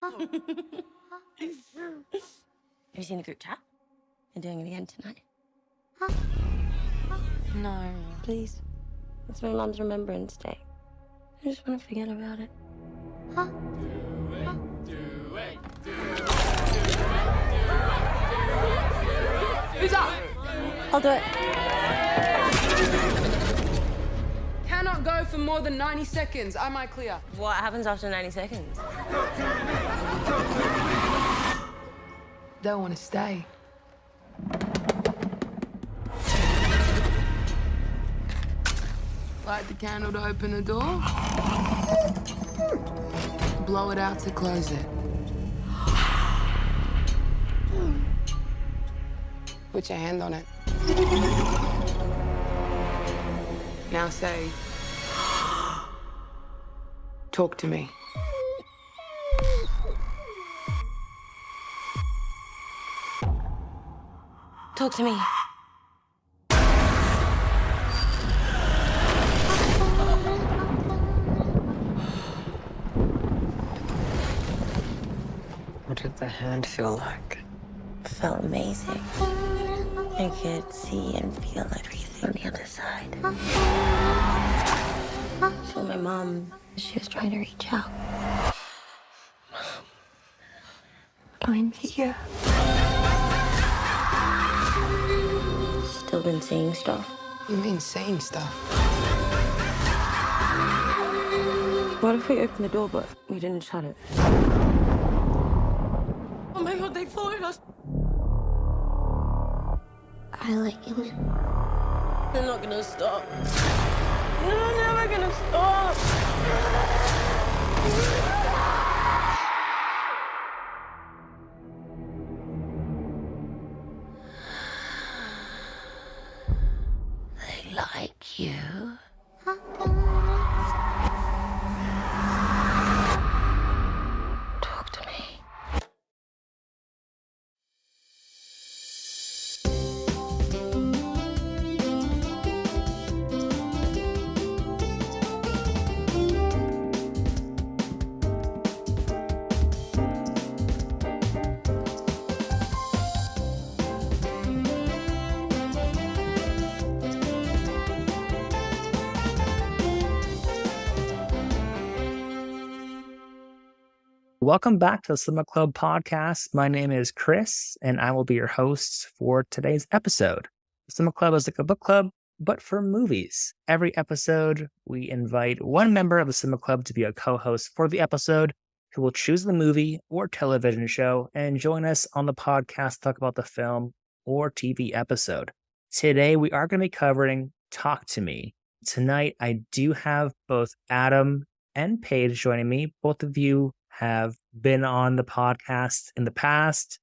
Have you seen the group chat? You're doing it again tonight. No. Please. It's my mom's Remembrance Day. I just want to forget about it. Who's up? I'll do it. Cannot go for more than 90 seconds. Am I clear? What happens after 90 seconds? They want to stay. Light the candle to open the door. Blow it out to close it. Put your hand on it. Now say, talk to me. Talk to me. What did the hand feel like? It felt amazing. I could see and feel everything on the other side. So my mom, she was trying to reach out. I'm here. Still been seeing stuff. You mean saying stuff? What if we opened the door but we didn't shut it? Oh my god, they followed us. I like him. They're not gonna stop. They're never gonna stop. They like you. Talk to me. Welcome back to the Cinema Club podcast. My name is Chris, and I will be your host for today's episode. The Cinema Club is like a book club, but for movies. Every episode, we invite one member of the Cinema Club to be a co-host for the episode, who will choose the movie or television show and join us on the podcast to talk about the film or TV episode. Today, we are going to be covering Talk to Me. Tonight, I do have both Adam and Paige joining me. Both of you have been on the podcast in the past,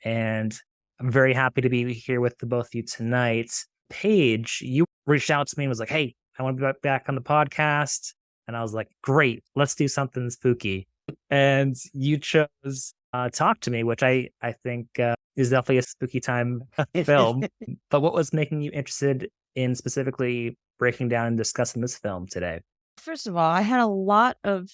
and I'm very happy to be here with the both of you tonight. Paige, you reached out to me and was like, hey, I want to be back on the podcast. And I was like, great, let's do something spooky. And you chose Talk to Me, which I think is definitely a spooky time film. But what was making you interested in specifically breaking down and discussing this film today? First of all, I had a lot of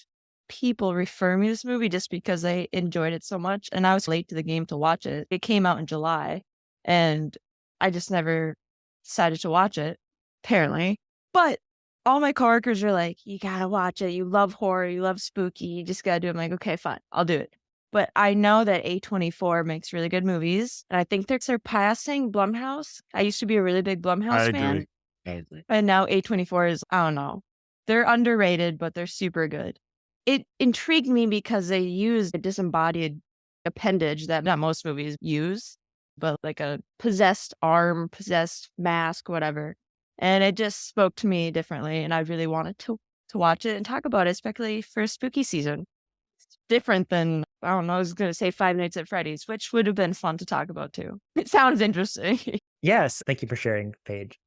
people refer me this movie just because they enjoyed it so much, and I was late to the game to watch it. It came out in July, and I just never decided to watch it, apparently. But all my coworkers are like, you gotta watch it. You love horror. You love spooky. You just gotta do it. I'm like, okay, fine. I'll do it. But I know that A24 makes really good movies, and I think they're surpassing Blumhouse. I used to be a really big Blumhouse fan. And now A24 is, I don't know. They're underrated, but they're super good. It intrigued me because they use a disembodied appendage that not most movies use, but like a possessed arm, possessed mask, whatever. And it just spoke to me differently, and I really wanted to watch it and talk about it, especially for spooky season. It's different than, I don't know, I was going to say Five Nights at Freddy's, which would have been fun to talk about too. It sounds interesting. Yes, thank you for sharing, Paige.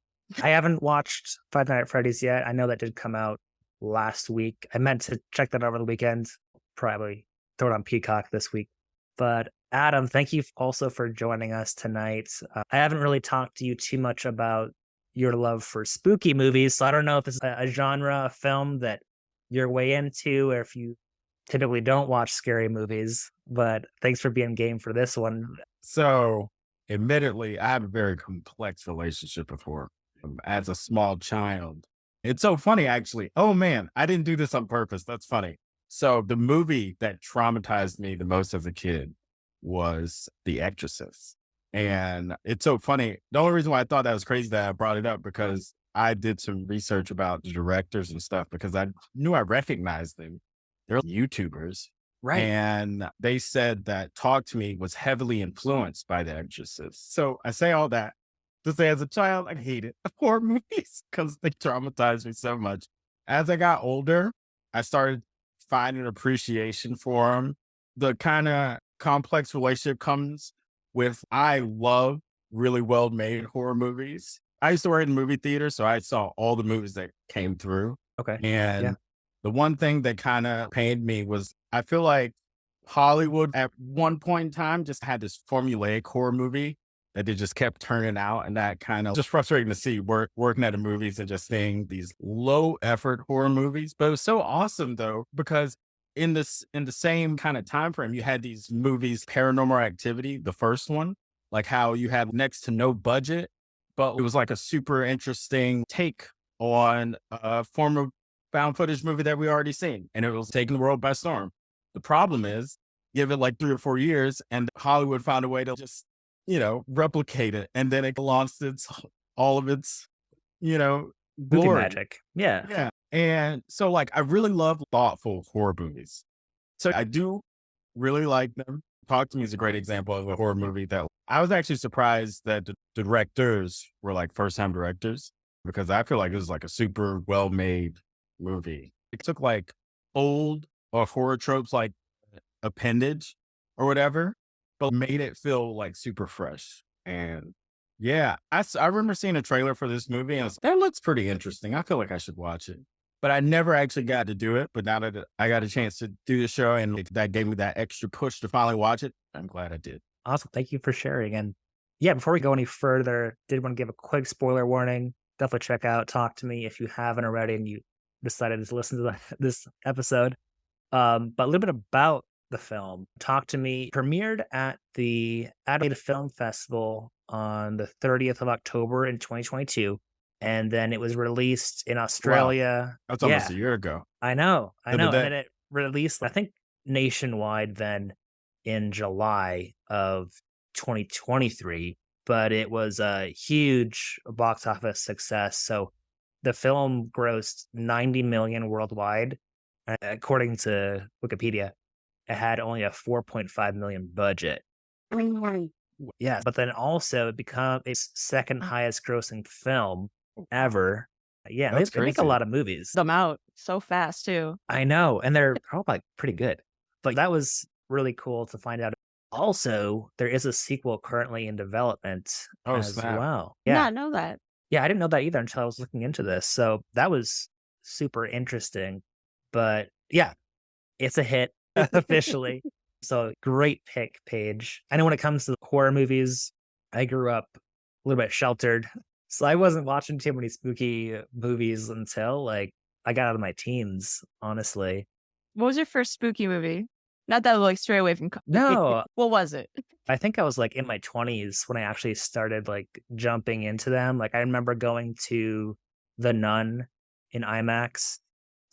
I haven't watched Five Nights at Freddy's yet. I know that did come out last week. I meant to check that over the weekend. Probably throw it on Peacock this week. But Adam, thank you also for joining us tonight. I haven't really talked to you too much about your love for spooky movies, so I don't know if this is a genre, a film that you're way into, or if you typically don't watch scary movies, but thanks for being game for this one. So, admittedly, I have a very complex relationship with horror as a small child. It's so funny, actually. Oh man, I didn't do this on purpose. That's funny. So, the movie that traumatized me the most as a kid was The Exorcist. And it's so funny. The only reason why I thought that was crazy that I brought it up because I did some research about the directors and stuff because I knew I recognized them. They're YouTubers. Right. And they said that Talk to Me was heavily influenced by The Exorcist. So I say all that to say as a child, I hated horror movies because they traumatized me so much. As I got older, I started finding appreciation for them. The kind of complex relationship comes with, I love really well-made horror movies. I used to work in movie theater, so I saw all the movies that came through. Okay. And the one thing that kind of pained me was I feel like Hollywood at one point in time just had this formulaic horror movie that they just kept turning out. And that kind of just frustrating to see working at the movies and just seeing these low effort horror movies. But it was so awesome though, because in the same kind of time frame, you had these movies, Paranormal Activity, the first one, like how you had next to no budget, but it was like a super interesting take on a form of found footage movie that we already seen. And it was taking the world by storm. The problem is, give it like 3 or 4 years and Hollywood found a way to just, replicate it. And then it launched all of its, Movie glory. magic. Yeah. Yeah. And so like, I really love thoughtful horror movies. So I do really like them. Talk to Me is a great example of a horror movie that I was actually surprised that the directors were like first time directors because I feel like it was like a super well made movie. It took like old or horror tropes like Appendage or whatever, but made it feel like super fresh. And yeah, I remember seeing a trailer for this movie and I was, that looks pretty interesting. I feel like I should watch it. But I never actually got to do it. But now that I got a chance to do the show and that gave me that extra push to finally watch it, I'm glad I did. Awesome. Thank you for sharing. And yeah, before we go any further, did want to give a quick spoiler warning. Definitely check out Talk to Me if you haven't already and you decided to listen to this episode. But a little bit about the film. Talk to Me premiered at the Adelaide Film Festival on the 30th of October in 2022. And then it was released in Australia. Wow. That's almost a year ago. I know. The And day. then it released, I think, nationwide then in July of 2023. But it was a huge box office success. So the film grossed 90 million worldwide. According to Wikipedia, it had only a 4.5 million budget. Yeah, but then also it became its second highest grossing film ever. Yeah, That's they make a crazy. lot of movies. Them out so fast too. I know, and they're probably like pretty good. But that was really cool to find out. Also, there is a sequel currently in development Oh, as snap. well. Yeah, Yeah, not know that. yeah, I didn't know that either until I was looking into this. So that was super interesting. But yeah, it's a hit officially. So great pick, Paige. I know when it comes to horror movies, I grew up a little bit sheltered. So I wasn't watching too many spooky movies until like I got out of my teens, honestly. What was your first spooky movie? Not that like stray away from. No. What was it? I think I was like in my 20s when I actually started like jumping into them. Like I remember going to The Nun in IMAX.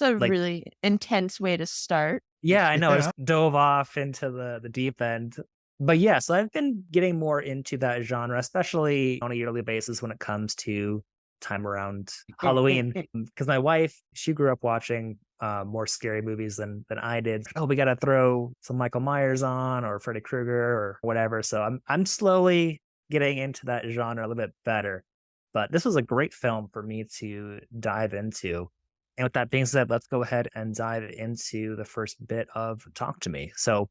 It's a Like- really intense way to start. Yeah, I know. I Yeah. just dove off into the deep end. But yeah, so I've been getting more into that genre, especially on a yearly basis when it comes to time around Halloween. Because my wife, she grew up watching more scary movies than I did. Oh, we got to throw some Michael Myers on or Freddy Krueger or whatever. So I'm slowly getting into that genre a little bit better. But this was a great film for me to dive into. And with that being said, let's go ahead and dive into the first bit of Talk to Me. So,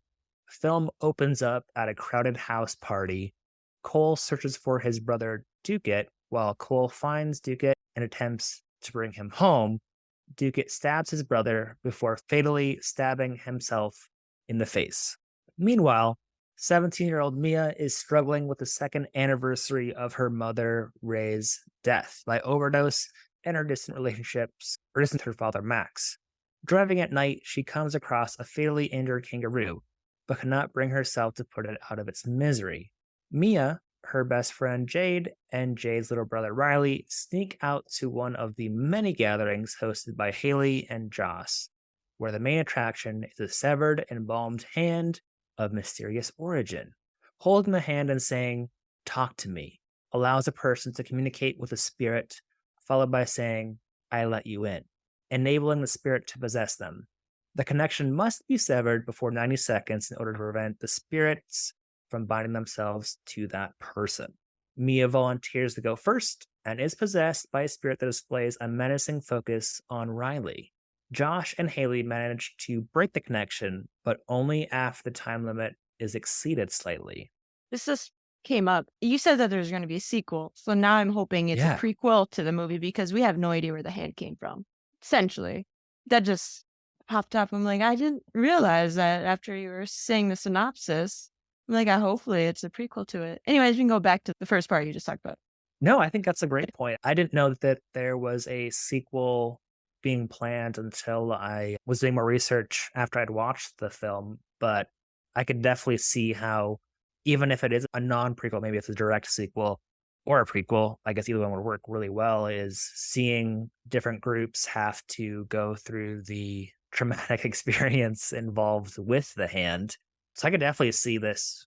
film opens up at a crowded house party. Cole searches for his brother Ducat. While Cole finds Ducat and attempts to bring him home, Ducat stabs his brother before fatally stabbing himself in the face. Meanwhile, 17-year-old Mia is struggling with the second anniversary of her mother Ray's death by overdose and her distant relationships, or distant her father Max. Driving at night, she comes across a fatally injured kangaroo, but cannot bring herself to put it out of its misery. Mia, her best friend Jade, and Jade's little brother Riley sneak out to one of the many gatherings hosted by Haley and Joss, where the main attraction is a severed, embalmed hand of mysterious origin. Holding the hand and saying, "Talk to me," allows a person to communicate with a spirit, followed by saying, "I let you in," enabling the spirit to possess them. The connection must be severed before 90 seconds in order to prevent the spirits from binding themselves to that person. Mia volunteers to go first and is possessed by a spirit that displays a menacing focus on Riley. Josh and Haley manage to break the connection, but only after the time limit is exceeded slightly. This just came up. You said that there's going to be a sequel. So now I'm hoping it's Yeah. a prequel to the movie because we have no idea where the hand came from. Essentially, that just popped up. I'm like, I didn't realize that after you were saying the synopsis. I'm like, hopefully it's a prequel to it. Anyways, we can go back to the first part you just talked about. No, I think that's a great point. I didn't know that there was a sequel being planned until I was doing more research after I'd watched the film, but I could definitely see how, even if it is a non-prequel, maybe it's a direct sequel or a prequel, I guess either one would work really well, is seeing different groups have to go through the traumatic experience involved with the hand. So I could definitely see this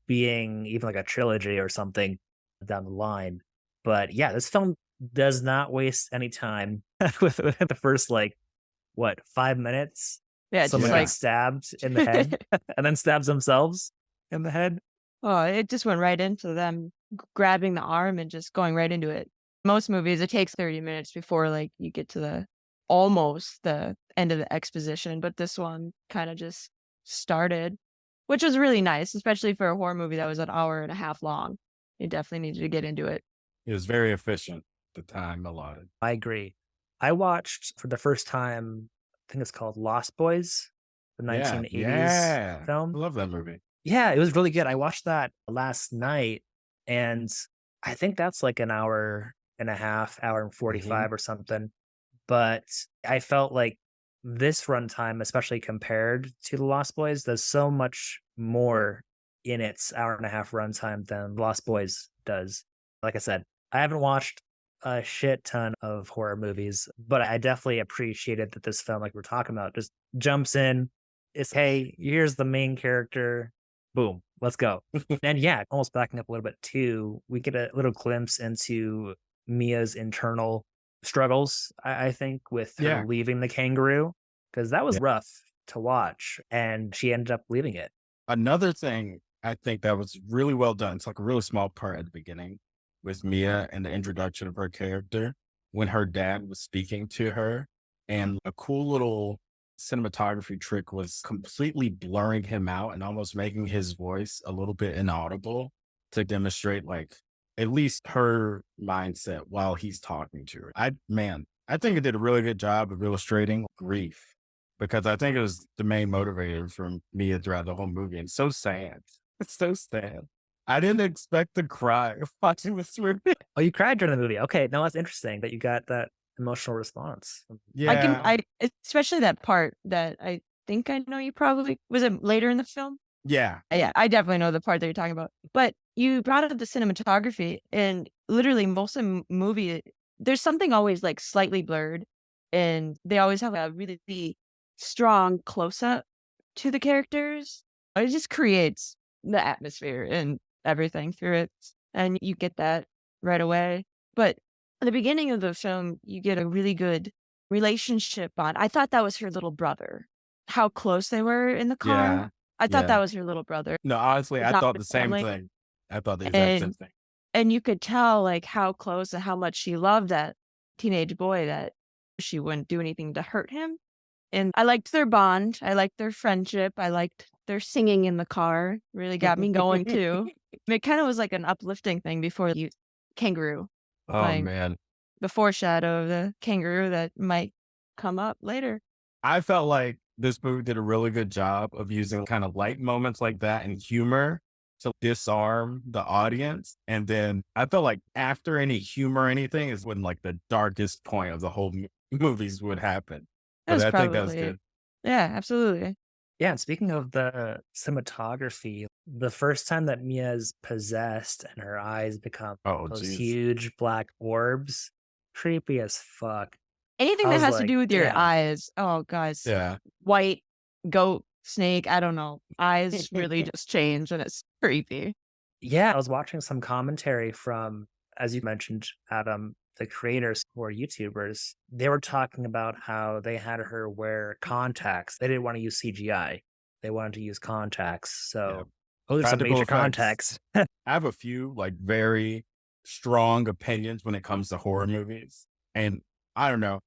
being even like a trilogy or something down the line. But yeah, this film does not waste any time with the first, 5 minutes? Yeah, Someone just gets stabbed in the head and then stabs themselves in the head. Oh, it just went right into them grabbing the arm and just going right into it. Most movies, it takes 30 minutes before you get to almost the end of the exposition. But this one kind of just started, which was really nice, especially for a horror movie that was an hour and a half long. You definitely needed to get into it. It was very efficient, the time allotted. I agree. I watched for the first time, I think it's called Lost Boys, the 1980s film. I love that movie. Yeah, it was really good. I watched that last night, and I think that's like an hour and a half, hour and 45 or something. But I felt like this runtime, especially compared to The Lost Boys, there's so much more in its hour and a half runtime than Lost Boys does. Like I said, I haven't watched a shit ton of horror movies, but I definitely appreciated that this film, like we're talking about, just jumps in. It's, hey, here's the main character. Boom, let's go. And yeah, almost backing up a little bit too, we get a little glimpse into Mia's internal struggles, I think, with her leaving the kangaroo, because that was rough to watch, and she ended up leaving it. Another thing I think that was really well done, it's like a really small part at the beginning with Mia and the introduction of her character when her dad was speaking to her. And a cool little cinematography trick was completely blurring him out and almost making his voice a little bit inaudible to demonstrate at least her mindset while he's talking to her. I think it did a really good job of illustrating grief, because I think it was the main motivator for Mia throughout the whole movie. And so sad. It's so sad. I didn't expect to cry watching this movie. Oh, you cried during the movie. Okay, no, that's interesting that you got that emotional response. Yeah. I especially that part that I think I know you probably, was it later in the film? Yeah. Yeah, I definitely know the part that you're talking about. But you brought up the cinematography, and literally most of the movie, there's something always slightly blurred, and they always have a really strong close-up to the characters. It just creates the atmosphere and everything through it, and you get that right away. But at the beginning of the film, you get a really good relationship on. I thought that was her little brother. How close they were in the car. Yeah. I thought that was her little brother. No, honestly, I Not thought the the same family. thing. I thought the exact same thing. And you could tell how close and how much she loved that teenage boy, that she wouldn't do anything to hurt him. And I liked their bond. I liked their friendship. I liked their singing in the car. Really got me going too. It kind of was like an uplifting thing before you kangaroo. Oh, man. The foreshadow of the kangaroo that might come up later. I felt like this movie did a really good job of using kind of light moments like that and humor to disarm the audience. And then I felt like after any humor or anything is when the darkest point of the whole movies would happen. That was I think that was probably, good. yeah, absolutely. Yeah, and speaking of the cinematography, the first time that Mia's possessed and her eyes become Oh, those jeez. huge black orbs, creepy as fuck. Anything I that was has to like, do with your damn. eyes. Oh, guys, Yeah. white goat, snake. I don't know. Eyes really just change, and it's creepy. Yeah, I was watching some commentary from, as you mentioned, Adam, the creators who are YouTubers. They were talking about how they had her wear contacts. They didn't want to use CGI. They wanted to use contacts. Yeah. So those are some Practical major effects. contacts. I have a few like very strong opinions when it comes to horror movies. And I don't know,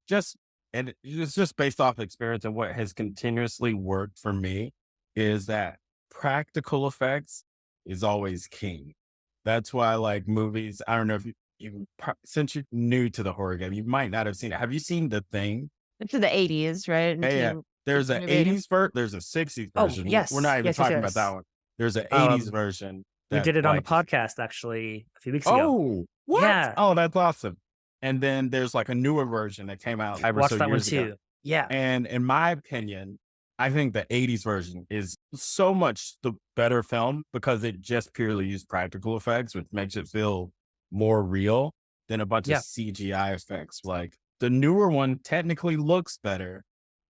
and it's just based off experience, and what has continuously worked for me is that practical effects is always king. That's why I like movies. I don't know if since you're new to the horror game, you might not have seen it. Have you seen The Thing? Into the 80s, right? Yeah, yeah. Into There's an movie. 80s version, there's a 60s Oh, version. We're yes. not even Yes, yes, talking about that yes. one. There's an 80s version. We that, did it on the like, podcast actually a few weeks ago. Oh, what? Yeah. Oh, that's awesome. And then there's like a newer version that came out I ever watched so that one years ago. too. Yeah. And in my opinion, I think the 80s version is so much the better film because it just purely used practical effects, which makes it feel more real than a bunch Yeah. of CGI effects. Like the newer one technically looks better,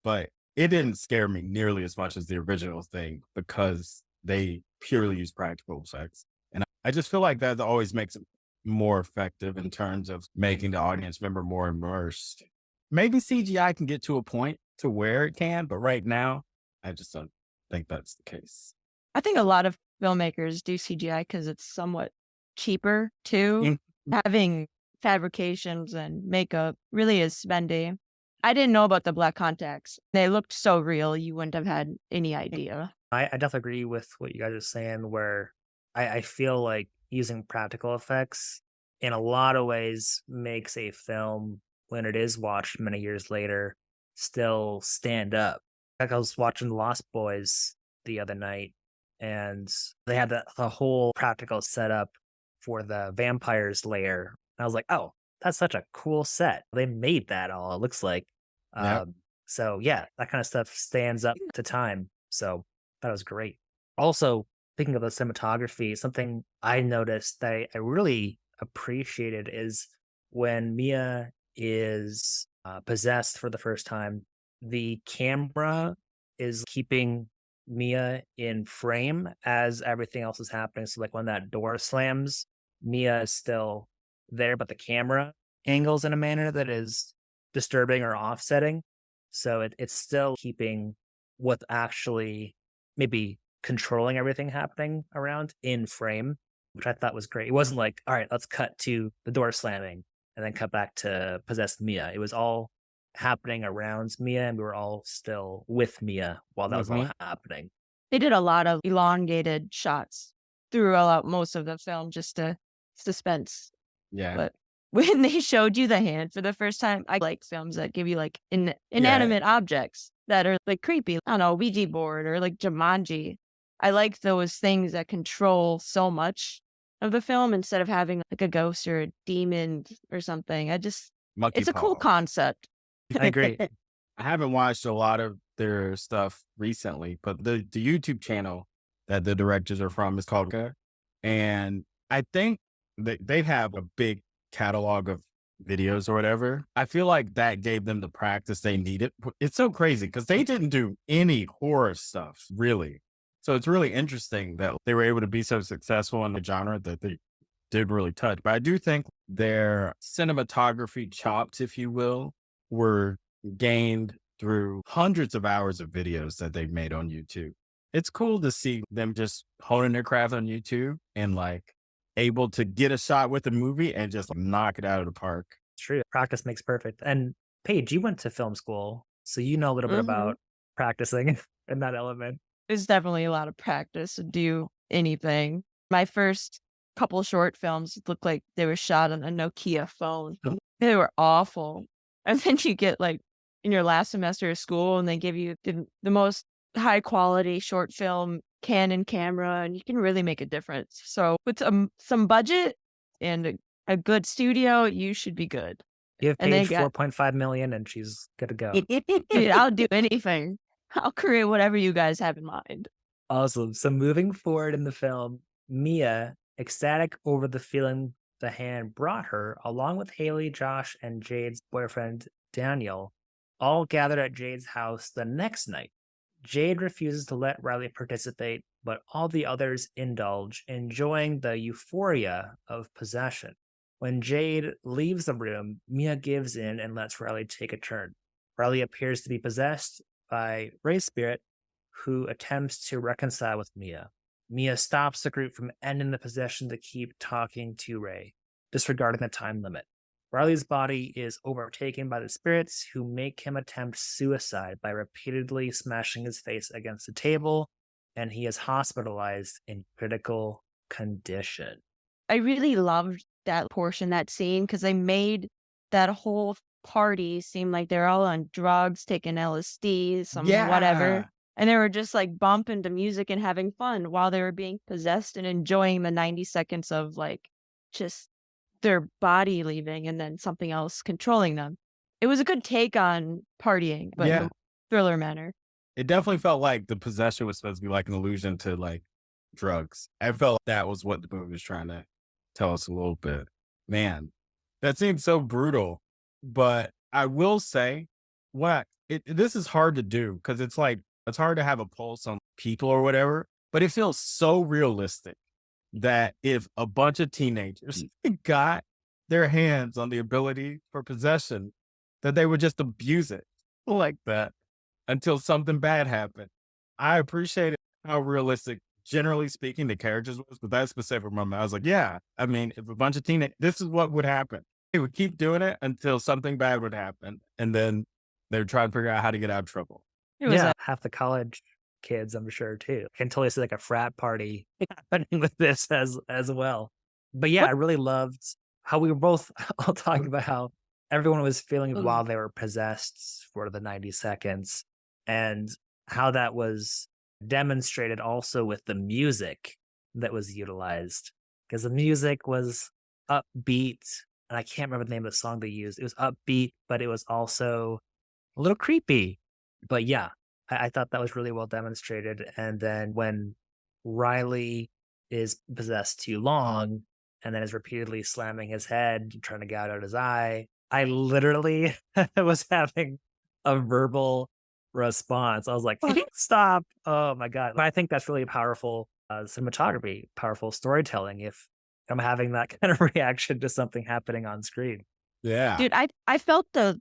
but it didn't scare me nearly as much as the original thing because they purely use practical effects. And I just feel like that always makes it more effective in terms of making the audience member more immersed. Maybe CGI can get to a point to where it can, but right now, I just don't think that's the case. I think a lot of filmmakers do CGI because it's somewhat cheaper too. Having fabrications and makeup really is spendy. I didn't know about the black contacts. They looked so real, you wouldn't have had any idea. I definitely agree with what you guys are saying, where I feel like using practical effects in a lot of ways makes a film, when it is watched many years later, still stand up. Like I was watching Lost Boys the other night, and they had the whole practical setup for the vampire's lair. I was like, oh, that's such a cool set. They made that all, it looks like. Yep. So yeah, that kind of stuff stands up to time. So that was great. Also, speaking of the cinematography, something I noticed that I really appreciated is when Mia is possessed for the first time, the camera is keeping Mia in frame as everything else is happening. So like when that door slams, Mia is still there, but the camera angles in a manner that is disturbing or offsetting. So it's still keeping what's actually maybe controlling everything happening around in frame, which I thought was great. It wasn't like, all right, let's cut to the door slamming and then cut back to possessed Mia. It was all happening around Mia, and we were all still with Mia while that was all happening. They did a lot of elongated shots throughout most of the film just to suspense. Yeah. But when they showed you the hand for the first time, I like films that give you like inanimate objects that are like creepy. I don't know, Ouija board or like Jumanji. I like those things that control so much of the film instead of having like a ghost or a demon or something. Monkey It's a cool paw. concept. I agree. I haven't watched a lot of their stuff recently, but the YouTube channel that the directors are from is called Ka. And I think they have a big catalog of videos or whatever. I feel like that gave them the practice they needed. It's so crazy because they didn't do any horror stuff, really. So it's really interesting that they were able to be so successful in the genre that they did really touch. But I do think their cinematography chops, if you will, were gained through hundreds of hours of videos that they've made on YouTube. It's cool to see them just honing their craft on YouTube and like able to get a shot with a movie and just knock it out of the park. It's true. Practice makes perfect. And Paige, you went to film school, so you know a little bit about practicing in that element. There's definitely a lot of practice to do anything. My first couple short films looked like they were shot on a Nokia phone. They were awful. And then you get like in your last semester of school and they give you the most high quality short film Canon camera and you can really make a difference. So with some budget and a good studio, you should be good. Give And they Paige got 4.5 million and she's good to go. dude, I'll do anything. I'll create whatever you guys have in mind. Awesome. So moving forward in the film, Mia, ecstatic over the feeling the hand brought her, along with Haley, Josh, and Jade's boyfriend, Daniel, all gathered at Jade's house the next night. Jade refuses to let Riley participate, but all the others indulge, enjoying the euphoria of possession. When Jade leaves the room, Mia gives in and lets Riley take a turn. Riley appears to be possessed by Ray's spirit, who attempts to reconcile with Mia. Mia stops the group from ending the possession to keep talking to Ray, disregarding the time limit. Riley's body is overtaken by the spirits, who make him attempt suicide by repeatedly smashing his face against the table, and he is hospitalized in critical condition. I really loved that portion, that scene, because they made that whole party seem like they're all on drugs, taking LSD, some whatever. And they were just like bumping to music and having fun while they were being possessed and enjoying the 90 seconds of like just their body leaving and then something else controlling them. It was a good take on partying, but in Yeah. a thriller manner. It definitely felt like the possession was supposed to be like an allusion to like drugs. I felt like that was what the movie was trying to tell us a little bit. Man, that seems so brutal. But I will say, this is hard to do because it's like, it's hard to have a pulse on people or whatever, but it feels so realistic that if a bunch of teenagers got their hands on the ability for possession, that they would just abuse it like that until something bad happened. I appreciated how realistic, generally speaking, the characters was, but that specific moment, I was like, yeah, I mean, if a bunch of teenagers, this is what would happen. They would keep doing it until something bad would happen. And then they would try to figure out how to get out of trouble. It was Half the college kids, I'm sure, too. I can totally see like a frat party happening with this as well. But yeah, I really loved how we were both all talking about how everyone was feeling while they were possessed for the 90 seconds and how that was demonstrated also with the music that was utilized. Because the music was upbeat, and I can't remember the name of the song they used. It was upbeat, but it was also a little creepy. But yeah, I thought that was really well demonstrated. And then when Riley is possessed too long and then is repeatedly slamming his head, trying to gouge out his eye, I literally was having a verbal response. I was like, stop. Oh my God. But I think that's really powerful cinematography, powerful storytelling if I'm having that kind of reaction to something happening on screen. Yeah. dude, I felt the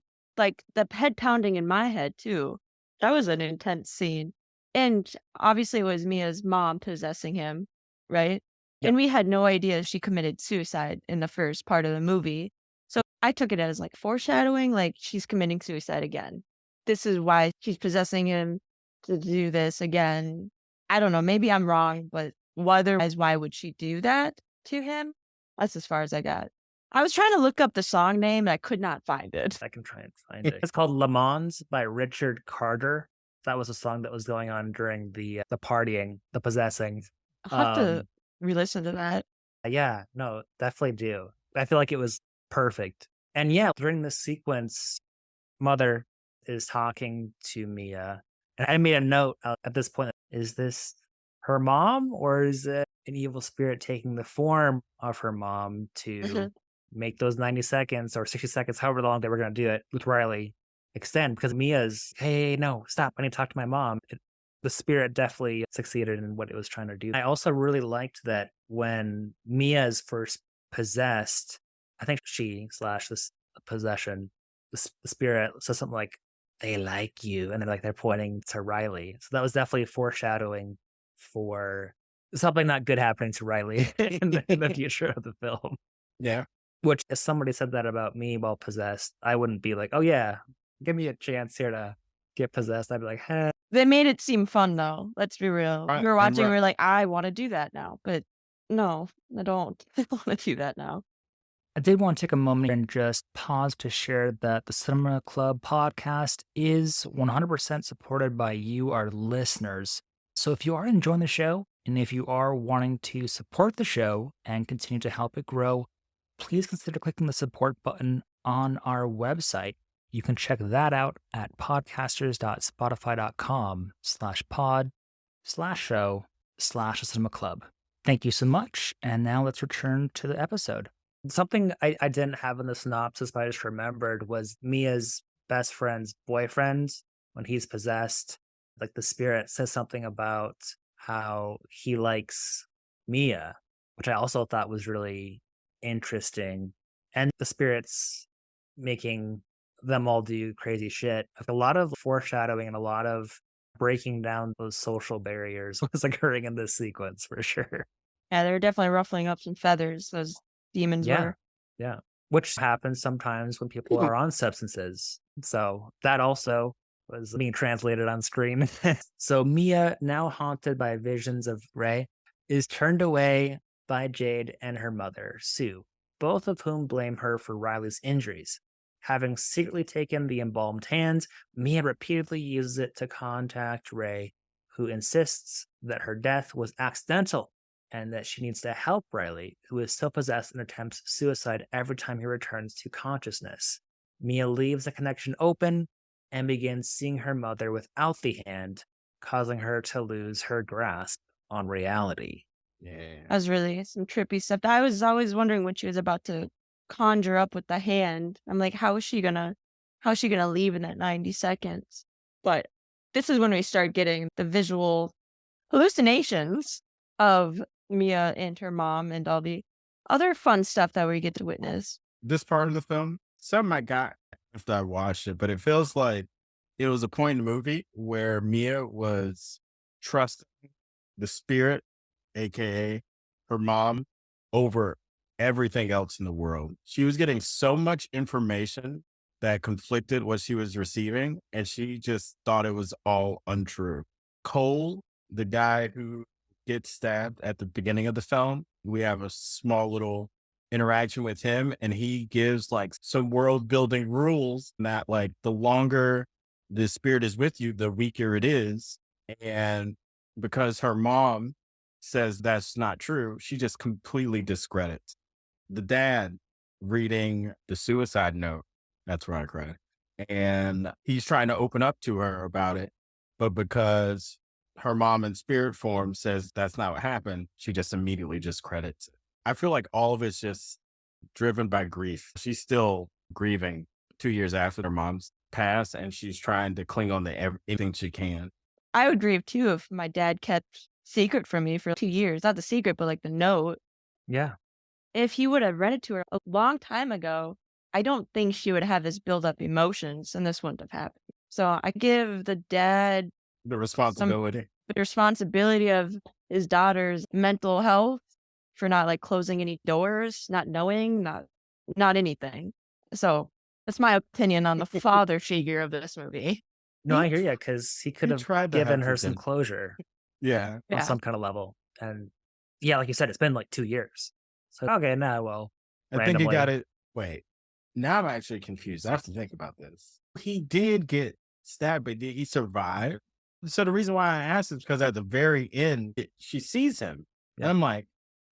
head pounding in my head too. That was an intense scene. And obviously it was Mia's mom possessing him, right? Yep. And we had no idea she committed suicide in the first part of the movie. So I took it as like foreshadowing, like she's committing suicide again. This is why she's possessing him to do this again. I don't know. Maybe I'm wrong, but otherwise, why would she do that to him? That's as far as I got. I was trying to look up the song name and I could not find it. I can try and find it. It's called Le Mans by Richard Carter. That was a song that was going on during the partying, the possessing. I'll have to re-listen to that. Yeah, no, definitely do. I feel like it was perfect. And yeah, during this sequence, Mother is talking to Mia. And I made a note at this point. Is this her mom or is it an evil spirit taking the form of her mom to make those 90 seconds or 60 seconds, however long they were going to do it with Riley, extend? Because Mia's, hey, no, stop. I need to talk to my mom. The spirit definitely succeeded in what it was trying to do. I also really liked that when Mia is first possessed, I think this possession, the spirit says something like, they like you. And then like they're pointing to Riley. So that was definitely foreshadowing for something not good happening to Riley in the future of the film. Yeah. Which, if somebody said that about me while possessed, I wouldn't be like, oh yeah, give me a chance here to get possessed. I'd be like, huh. They made it seem fun though. Let's be real. Right, We were and watching, right. we were like, I want to do that now. But no, I don't want to do that now. I did want to take a moment and just pause to share that the Cinema Club podcast is 100% supported by you, our listeners. So if you are enjoying the show, and if you are wanting to support the show and continue to help it grow, please consider clicking the support button on our website. You can check that out at podcasters.spotify.com/pod/show/The Cinema Club. Thank you so much. And now let's return to the episode. Something I didn't have in the synopsis, but I just remembered was Mia's best friend's boyfriend when he's possessed. Like the spirit says something about how he likes Mia, which I also thought was really interesting. And the spirits making them all do crazy shit. A lot of foreshadowing and a lot of breaking down those social barriers was occurring in this sequence for sure. Yeah, they're definitely ruffling up some feathers, those demons were. Yeah. Which happens sometimes when people are on substances. So that also was being translated on screen. So Mia, now haunted by visions of Ray, is turned away by Jade and her mother, Sue, both of whom blame her for Riley's injuries. Having secretly taken the embalmed hand, Mia repeatedly uses it to contact Ray, who insists that her death was accidental and that she needs to help Riley, who is still possessed and attempts suicide every time he returns to consciousness. Mia leaves the connection open and begins seeing her mother without the hand, causing her to lose her grasp on reality. Yeah. That was really some trippy stuff. I was always wondering what she was about to conjure up with the hand. I'm like, how is she gonna leave in that 90 seconds? But this is when we start getting the visual hallucinations of Mia and her mom and all the other fun stuff that we get to witness. This part of the film, something I got after I watched it, but it feels like it was a point in the movie where Mia was trusting the spirit, aka her mom, over everything else in the world. She was getting so much information that conflicted what she was receiving, and she just thought it was all untrue. Cole, the guy who gets stabbed at the beginning of the film, we have a small little interaction with him, and he gives like some world building rules that like the longer the spirit is with you, the weaker it is. And because her mom says that's not true, she just completely discredits. The dad reading the suicide note, that's where I cried. And he's trying to open up to her about it. But because her mom in spirit form says that's not what happened, she just immediately discredits it. I feel like all of it's just driven by grief. She's still grieving 2 years after her mom's passed, and she's trying to cling on to everything she can. I would grieve too if my dad kept secret from me for 2 years. Not the secret, but like the note. Yeah. If he would have read it to her a long time ago, I don't think she would have this build up emotions and this wouldn't have happened. So I give the dad The responsibility. the responsibility of his daughter's mental health for not like closing any doors, not knowing, not anything. So that's my opinion on the father figure of this movie. No, I hear you, because he could He have tried to given have her some something. closure Yeah. on Yeah. some kind of level. And yeah, like you said, it's been like 2 years. So, okay, now, well, I think he randomly. got it. Wait, now I'm actually confused. I have to think about this. He did get stabbed, but did he survive? So the reason why I asked is because at the very end, she sees him. Yeah. And I'm like,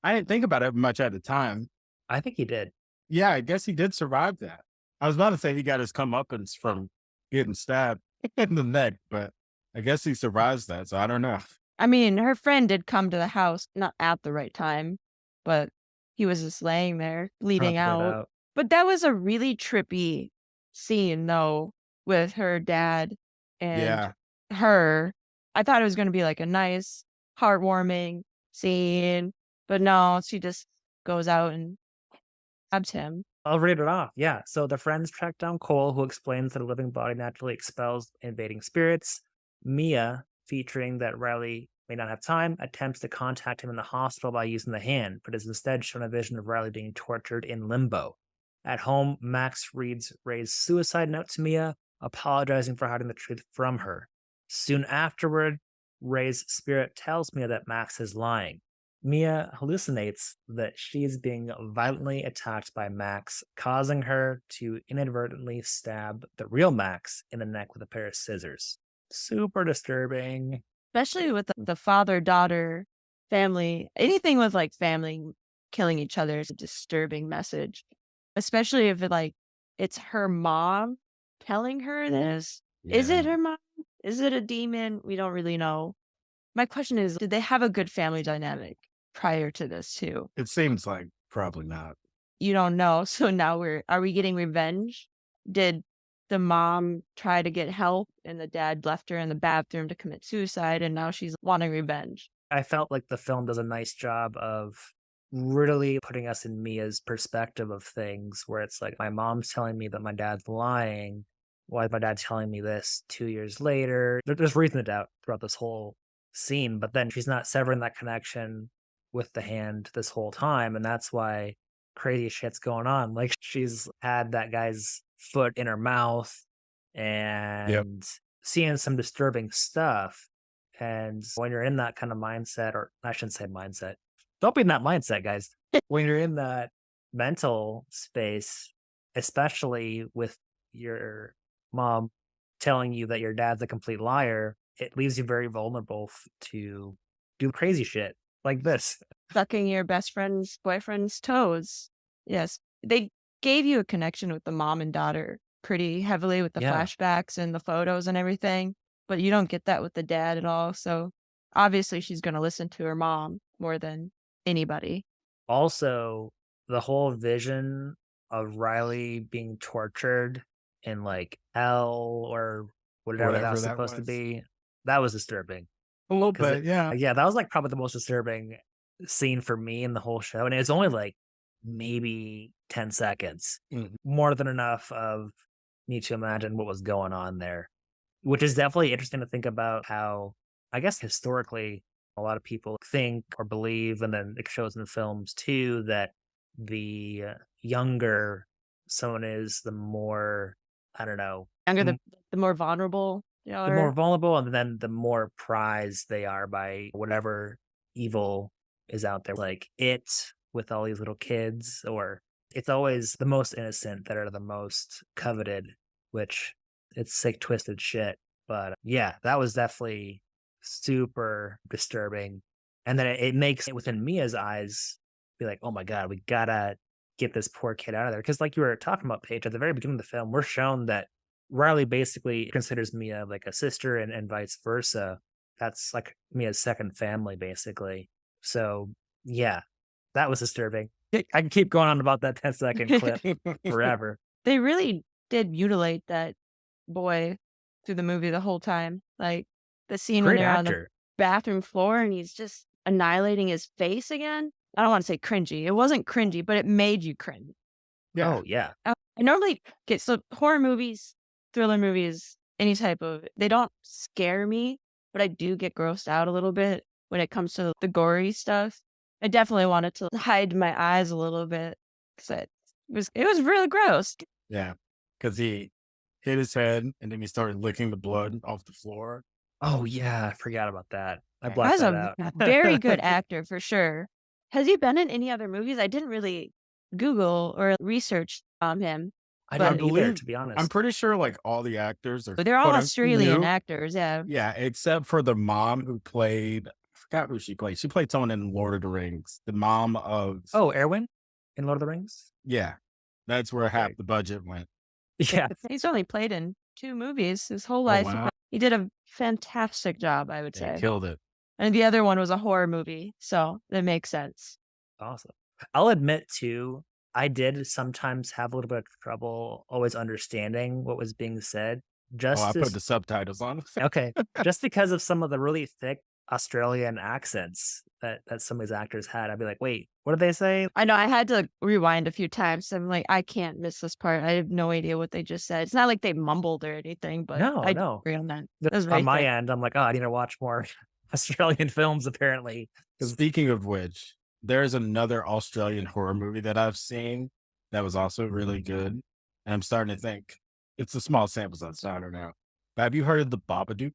I didn't think about it much at the time. I think he did. Yeah, I guess he did survive that. I was about to say he got his comeuppance from getting stabbed in the neck, but I guess he survives that. So I don't know. I mean, her friend did come to the house, not at the right time, but he was just laying there, bleeding Trying to put it out. But that was a really trippy scene, though, with her dad and Yeah. her. I thought it was going to be like a nice, heartwarming scene, but no, she just goes out and stabs him. I'll read it off. Yeah. So the friends track down Cole, who explains that a living body naturally expels invading spirits. Mia, featuring that Riley may not have time, attempts to contact him in the hospital by using the hand, but is instead shown a vision of Riley being tortured in limbo. At home, Max reads Ray's suicide note to Mia, apologizing for hiding the truth from her. Soon afterward, Ray's spirit tells Mia that Max is lying. Mia hallucinates that she is being violently attacked by Max, causing her to inadvertently stab the real Max in the neck with a pair of scissors. Super disturbing. Especially with the father-daughter family. Anything with like family killing each other is a disturbing message. Especially if it's her mom telling her this. Is it her mom? Is it a demon? We don't really know. My question is, did they have a good family dynamic prior to this too? It seems like probably not. You don't know. So now are we getting revenge? Did the mom try to get help and the dad left her in the bathroom to commit suicide and now she's wanting revenge? I felt like the film does a nice job of really putting us in Mia's perspective of things, where it's like, my mom's telling me that my dad's lying. Why is my dad telling me this 2 years later? There's reason to doubt throughout this whole scene, but then she's not severing that connection with the hand this whole time. And that's why crazy shit's going on. Like, she's had that guy's foot in her mouth and seeing some disturbing stuff. And when you're in that kind of mindset, or I shouldn't say mindset, don't be in that mindset, guys. When you're in that mental space, especially with your mom telling you that your dad's a complete liar, it leaves you very vulnerable to do crazy shit like this. Sucking your best friend's boyfriend's toes. Yes. They gave you a connection with the mom and daughter pretty heavily with the flashbacks and the photos and everything, but you don't get that with the dad at all. So obviously she's going to listen to her mom more than anybody. Also, the whole vision of Riley being tortured in like hell or whatever that was supposed to be, that was disturbing. A little bit, yeah. Yeah, that was like probably the most disturbing scene for me in the whole show. And it's only like maybe 10 seconds, more than enough of me to imagine what was going on there, which is definitely interesting to think about how, I guess, historically, a lot of people think or believe, and then it shows in the films too, that the younger someone is, the more, I don't know, younger, the more vulnerable. The more vulnerable, and then the more prized they are by whatever evil is out there. Like it with all these little kids, or it's always the most innocent that are the most coveted, which it's sick, twisted shit. But yeah, that was definitely super disturbing. And then it makes it within Mia's eyes be like, oh my God, we gotta get this poor kid out of there. Because like you were talking about, Paige, at the very beginning of the film, we're shown that Riley basically considers Mia like a sister and vice versa. That's like Mia's second family, basically. So yeah, that was disturbing. I can keep going on about that 10-second clip forever. They really did mutilate that boy through the movie the whole time. Like the scene when they're on the bathroom floor and he's just annihilating his face again. I don't want to say cringy. It wasn't cringy, but it made you cringe. Yeah. Oh, yeah. I normally get, so horror movies, thriller movies, any type of, they don't scare me, but I do get grossed out a little bit when it comes to the gory stuff. I definitely wanted to hide my eyes a little bit because it was really gross. Yeah, because he hit his head and then he started licking the blood off the floor. Oh yeah, I forgot about that. I blacked that out. That's a very good actor for sure. Has he been in any other movies? I didn't really Google or research him. I don't either, to be honest. I'm pretty sure like all the actors are. But they're all Australian actors, yeah. Yeah, except for the mom who played, I forgot who she played. She played someone in Lord of the Rings. The mom of. Oh, Erwin in Lord of the Rings? Yeah, that's where half the budget went. Yeah. He's only played in 2 movies his whole life. Wow. He did a fantastic job, I would say. He killed it. And the other one was a horror movie, so that makes sense. Awesome. I'll admit, too, I did sometimes have a little bit of trouble always understanding what was being said. I put the subtitles on. Okay. Just because of some of the really thick Australian accents that some of these actors had. I'd be like, wait, what did they say? I know, I had to rewind a few times. I'm like, I can't miss this part. I have no idea what they just said. It's not like they mumbled or anything, but I agree on that. On my end, I'm like, oh, I need to watch more Australian films, apparently. Speaking of which, there's another Australian horror movie that I've seen that was also really good. And I'm starting to think it's a small sample size, so I don't know. But have you heard of The Babadook?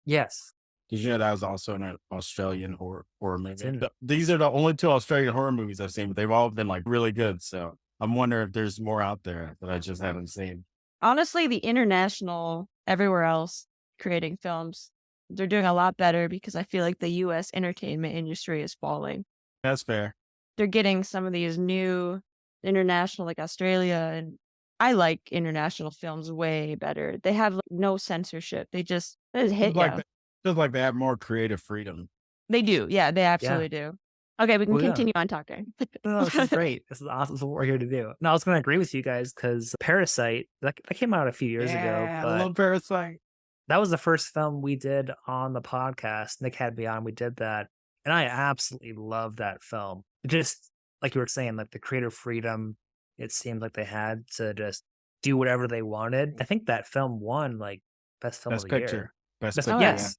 Yes. Did you know that was also an Australian horror movie? These are the only 2 Australian horror movies I've seen, but they've all been like really good. So I'm wondering if there's more out there that I just haven't seen. Honestly, the international, everywhere else creating films, they're doing a lot better because I feel like the U.S. entertainment industry is falling. That's fair. They're getting some of these new international, like Australia and I like international films way better. They have like, no censorship. They just hit Like you. feels like they have more creative freedom. They do. Yeah, they absolutely do. Okay, we can Well, yeah. continue on talking. No, this is great. This is awesome. This is what we're here to do. No, I was going to agree with you guys because Parasite, that came out a few years ago, I but love Parasite. that was the first film we did on the podcast. Nick had me on. We did that. And I absolutely love that film. It just, like you were saying, like the creative freedom, it seemed like they had to just do whatever they wanted. I think that film won like best film Best of the picture. year. Best Best- picture. yes.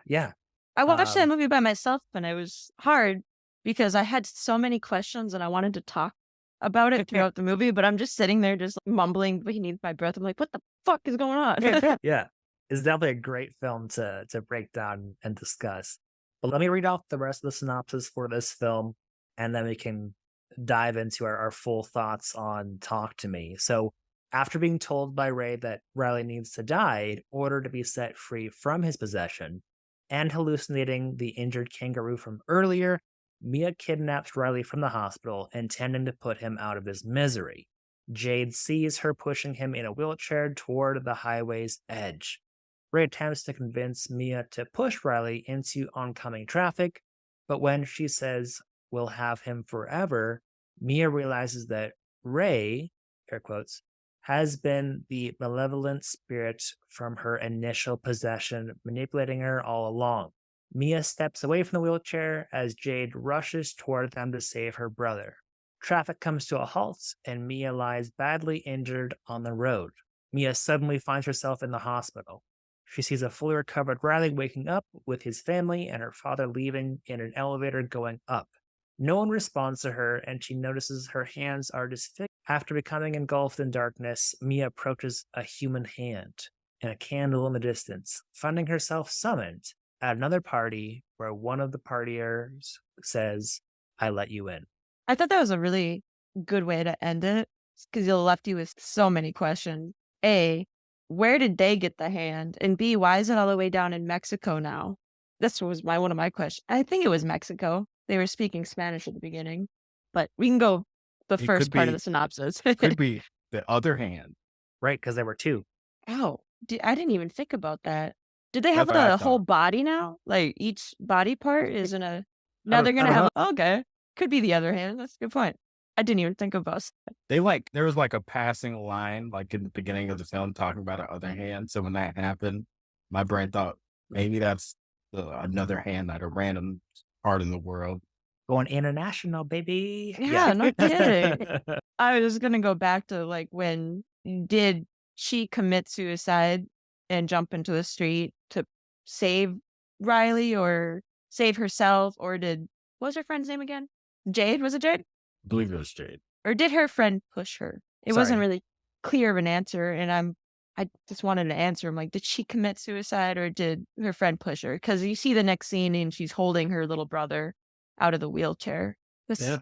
Yeah. I watched that Um, movie by myself and it was hard because I had so many questions and I wanted to talk about it throughout the movie, but I'm just sitting there just mumbling beneath my breath. I'm like, what the fuck is going on? Yeah. It's definitely a great film to break down and discuss. But let me read off the rest of the synopsis for this film, and then we can dive into our full thoughts on Talk to Me. So, after being told by Ray that Riley needs to die in order to be set free from his possession, and hallucinating the injured kangaroo from earlier, Mia kidnaps Riley from the hospital, intending to put him out of his misery. Jade sees her pushing him in a wheelchair toward the highway's edge. Ray attempts to convince Mia to push Riley into oncoming traffic, but when she says, "We'll have him forever," Mia realizes that Ray, air quotes, has been the malevolent spirit from her initial possession, manipulating her all along. Mia steps away from the wheelchair as Jade rushes toward them to save her brother. Traffic comes to a halt, and Mia lies badly injured on the road. Mia suddenly finds herself in the hospital. She sees a fully recovered Riley waking up with his family and her father leaving in an elevator going up. No one responds to her, and she notices her hands are disfigured. After becoming engulfed in darkness, Mia approaches a human hand and a candle in the distance, finding herself summoned at another party where one of the partiers says, "I let you in." I thought that was a really good way to end it because it left you with so many questions. A, where did they get the hand? And B, why is it all the way down in Mexico now? This was one of my questions. I think it was Mexico. They were speaking Spanish at the beginning, but we can go the It first could part of be- the synopsis. Could be the other hand. Right, because there were two. Oh, I didn't even think about that. Did they have That's what I the whole thought. body now? Like each body part is in a. Now don't- they're I gonna don't have. Okay, could be the other hand. That's a good point. I didn't even think about that. There was like a passing line, like in the beginning of the film, talking about the other hand. So when that happened, my brain thought maybe that's another hand at a random part in the world. Going international, baby. Yeah, no kidding. I was gonna go back to like when did she commit suicide and jump into the street to save Riley or save herself, or what was her friend's name again? Jade? Was it Jade? I believe it was Jade. Or did her friend push her? It wasn't Sorry. really clear of an answer, and I just wanted to answer. I'm like, did she commit suicide or did her friend push her? Because you see the next scene and she's holding her little brother out of the wheelchair. Yeah.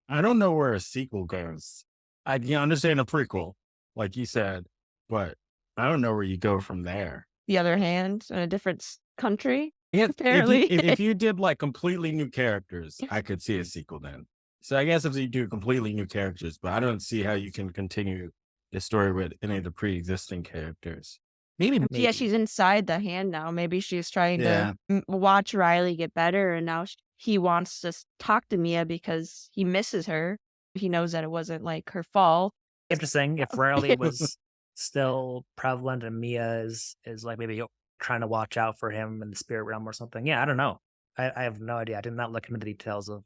I don't know where a sequel goes. I can understand a prequel, like you said, but I don't know where you go from there. The other hand in a different country. If Apparently. if you did like completely new characters, I could see a sequel then. So I guess if you do completely new characters, but I don't see how you can continue the story with any of the pre-existing characters. Maybe. Yeah, she's inside the hand now. Maybe she's trying Yeah. to watch Riley get better, and now he wants to talk to Mia because he misses her. He knows that it wasn't like her fault. Interesting. If Riley was still prevalent and Mia is like maybe trying to watch out for him in the spirit realm or something. Yeah, I don't know. I have no idea. I did not look into the details of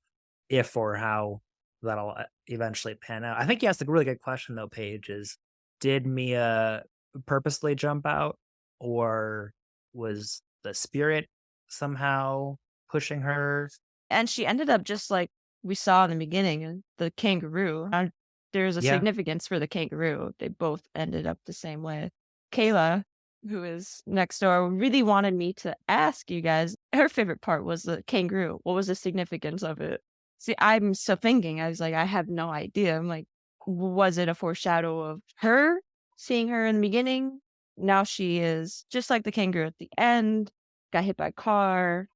if or how that'll eventually pan out. I think you asked a really good question though, Paige, is did Mia purposely jump out or was the spirit somehow pushing her? And she ended up just like we saw in the beginning, the kangaroo. And there's a Yeah. significance for the kangaroo. They both ended up the same way. Kayla, who is next door, really wanted me to ask you guys. Her favorite part was the kangaroo. What was the significance of it? See, I'm still thinking. I was like, I have no idea. I'm like, was it a foreshadow of her seeing her in the beginning? Now she is just like the kangaroo at the end, got hit by a car.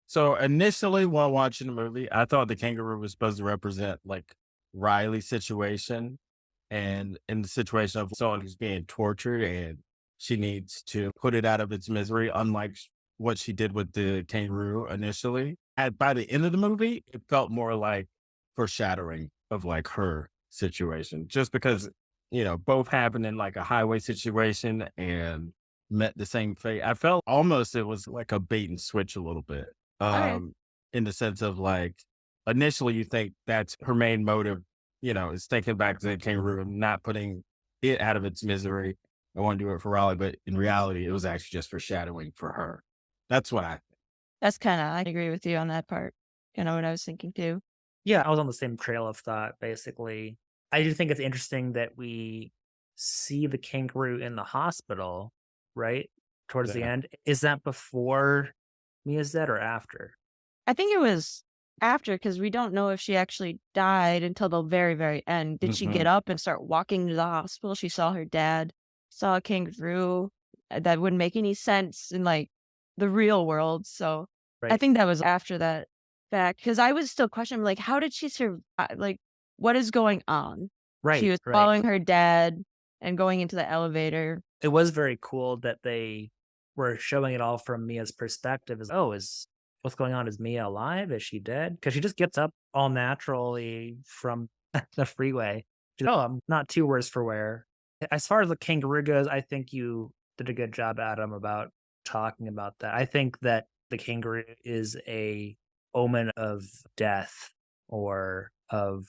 So initially, while watching the movie, I thought the kangaroo was supposed to represent like Riley's situation, and in the situation of someone who's being tortured and she needs to put it out of its misery, unlike what she did with the kangaroo initially. By the end of the movie, it felt more like foreshadowing of like her situation, just because, both happened in like a highway situation and met the same fate. I felt almost it was like a bait and switch a little bit, Okay. in the sense of like, initially you think that's her main motive, is thinking back to the kangaroo and not putting it out of its misery. I want to do it for Raleigh, but in reality, it was actually just foreshadowing for her. That's what I That's I agree with you on that part. Kind of what I was thinking too. Yeah, I was on the same trail of thought, basically. I do think it's interesting that we see the kangaroo in the hospital, right? Towards the Yeah. end. Is that before Mia's dead or after? I think it was after because we don't know if she actually died until the very, very end. Did she Mhm. get up and start walking to the hospital? She saw her dad, saw a kangaroo. That wouldn't make any sense in like the real world. So I Right. think that was after that fact because I was still questioning like how did she survive? Like what is going on? She Right, was right. following her dad and going into the elevator. It was very cool that they were showing it all from Mia's perspective. Is what's going on? Is Mia alive? Is she dead? Because she just gets up all naturally from the freeway. I'm not too worse for wear. As far as the kangaroo goes, I think you did a good job, Adam, about talking about that. I think that the kangaroo is a omen of death or of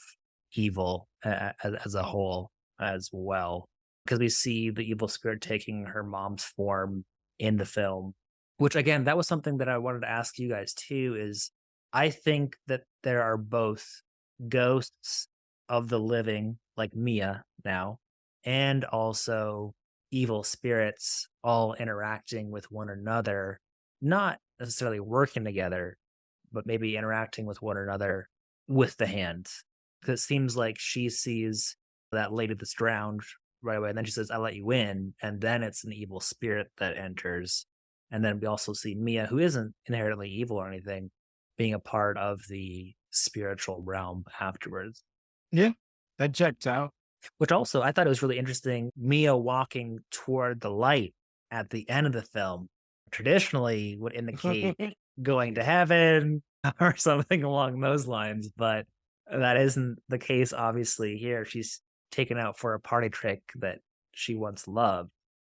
evil as a whole as well, because we see the evil spirit taking her mom's form in the film, which again, that was something that I wanted to ask you guys too, is I think that there are both ghosts of the living, like Mia now, and also evil spirits all interacting with one another, not necessarily working together, but maybe interacting with one another with the hand. Because it seems like she sees that lady that's drowned right away, and then she says, "I let you in," and then it's an evil spirit that enters. And then we also see Mia, who isn't inherently evil or anything, being a part of the spiritual realm afterwards. Yeah, that checked out. Which also, I thought it was really interesting. Mia walking toward the light at the end of the film traditionally would indicate going to heaven or something along those lines, but that isn't the case, obviously, here. She's taken out for a party trick that she once loved.